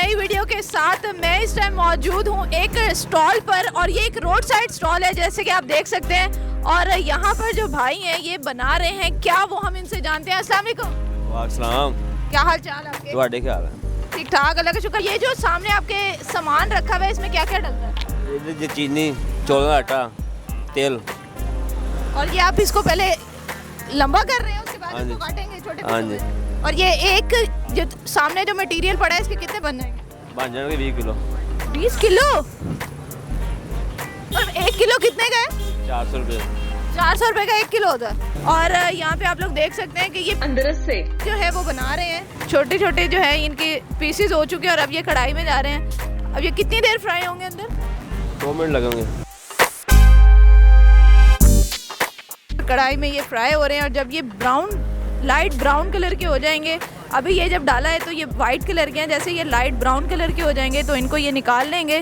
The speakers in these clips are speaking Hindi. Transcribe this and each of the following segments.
नई वीडियो के साथ मैं इस टाइम मौजूद हूँ एक स्टॉल पर, और ये एक रोड साइड स्टॉल है जैसे कि आप देख सकते हैं। और यहाँ पर जो भाई हैं ये बना रहे हैं क्या, वो हम इनसे जानते हैं। अस्सलाम वालेकुम। वालेकुम। क्या हाल चाल आपके? तुम्हारे क्या हाल है? ठीक ठाक, अल्लाह का शुक्र। ये जो सामने आपके सामान रखा हुआ है इसमें क्या क्या डलता है? ये चीनी, चौल का आटा, तेल। और ये आप इसको पहले लंबा कर रहे हैं, उसके बाद हाँ इसको जी। काटेंगे छोटे हाँ पीसों जी। में। और ये एक जो सामने जो मटेरियल पड़ा है इसके कितने बन जाएंगे? बन जाएंगे 20 किलो। 20 किलो? और 1 किलो कितने का है? 400 रुपये। 400 रुपए का 1 किलो होता है। और यहाँ पे आप लोग देख सकते हैं कि ये अंदर से जो है वो बना रहे हैं, छोटे छोटे जो है इनके पीसेस हो चुके हैं और अब ये कढ़ाई में जा रहे हैं। अब ये कितनी देर फ्राई होंगे अंदर? 2 मिनट लगेंगे। कढ़ाई में ये फ्राई हो रहे हैं और जब ये ब्राउन, लाइट ब्राउन कलर के हो जाएंगे, अभी ये जब डाला है तो ये वाइट कलर के हैं, जैसे ये लाइट ब्राउन कलर के हो जाएंगे तो इनको ये निकाल लेंगे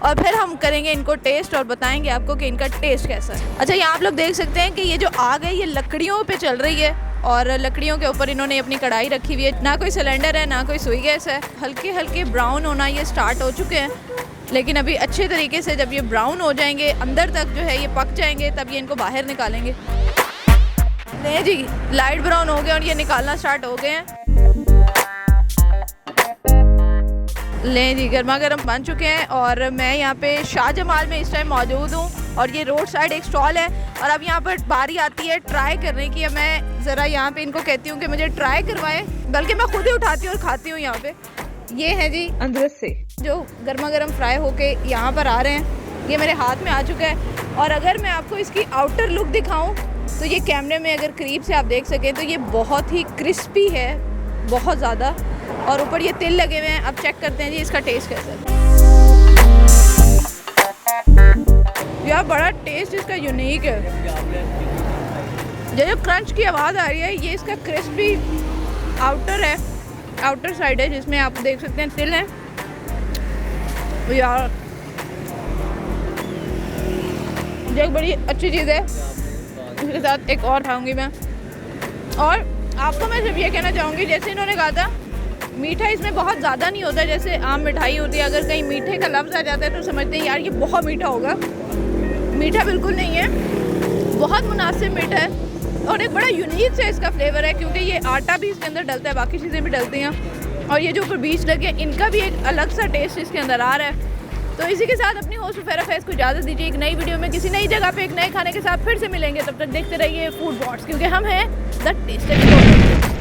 और फिर हम करेंगे इनको टेस्ट और बताएंगे आपको कि इनका टेस्ट कैसा है। अच्छा, यहाँ आप लोग देख सकते हैं कि ये जो आग है ये लकड़ियों पे चल रही है और लकड़ियों के ऊपर इन्होंने अपनी कढ़ाई रखी हुई है। ना कोई सिलेंडर है ना कोई सुई गैस है। हल्के हल्के ब्राउन होना ये स्टार्ट हो चुके हैं, लेकिन अभी अच्छे तरीके से जब ये ब्राउन हो जाएंगे, अंदर तक जो है ये पक जाएंगे, तब ये इनको बाहर निकालेंगे। नहीं जी, लाइट ब्राउन हो गए और ये निकालना स्टार्ट हो गए हैं। ले जी, गर्मा गर्म बन चुके हैं और मैं यहाँ पे शाहजमाल में इस टाइम मौजूद हूँ और ये रोड साइड एक स्टॉल है। और अब यहाँ पर बारी आती है ट्राई करने की। मैं ज़रा यहाँ पे इनको कहती हूँ कि मुझे ट्राई करवाएं, बल्कि मैं खुद ही उठाती हूँ और खाती हूँ। यहाँ पे ये है जी अंदर से जो गर्मा गर्म फ्राई होके यहाँ पर आ रहे हैं, ये मेरे हाथ में आ चुका है। और अगर मैं आपको इसकी आउटर लुक दिखाऊँ तो ये कैमरे में अगर करीब से आप देख सकें तो ये बहुत ही क्रिस्पी है, बहुत ज़्यादा, और ऊपर ये तिल लगे हुए हैं। अब चेक करते हैं जी इसका टेस्ट कैसा है। यार बड़ा टेस्ट इसका यूनिक है। जो क्रंच की आवाज़ आ रही है ये इसका क्रिस्पी आउटर है, आउटर साइड है जिसमें आप देख सकते हैं तिल है। यार ये एक बड़ी अच्छी चीज़ है, इसके साथ एक और खाऊंगी मैं। और आपको मैं सिर्फ ये कहना चाहूँगी, जैसे इन्होंने कहा था मीठा इसमें बहुत ज़्यादा नहीं होता जैसे आम मिठाई होती है। अगर कहीं मीठे का लफ्ज़ आ जाता है तो समझते हैं यार ये बहुत मीठा होगा। मीठा बिल्कुल नहीं है, बहुत मुनासिब मीठा है और एक बड़ा यूनिक से इसका फ्लेवर है, क्योंकि ये आटा भी इसके अंदर डलता है, बाकी चीज़ें भी डलती हैं। और ये जो ऊपर बीज लगे इनका भी एक अलग सा टेस्ट इसके अंदर आ रहा है। तो इसी के साथ अपनी होस्ट फैरा फैज को इजाज़त दीजिए। एक नई वीडियो में किसी नई जगह पे एक नए खाने के साथ फिर से मिलेंगे। तब तक देखते रहिए फूड बॉट्स, क्योंकि हम हैं द टेस्ट।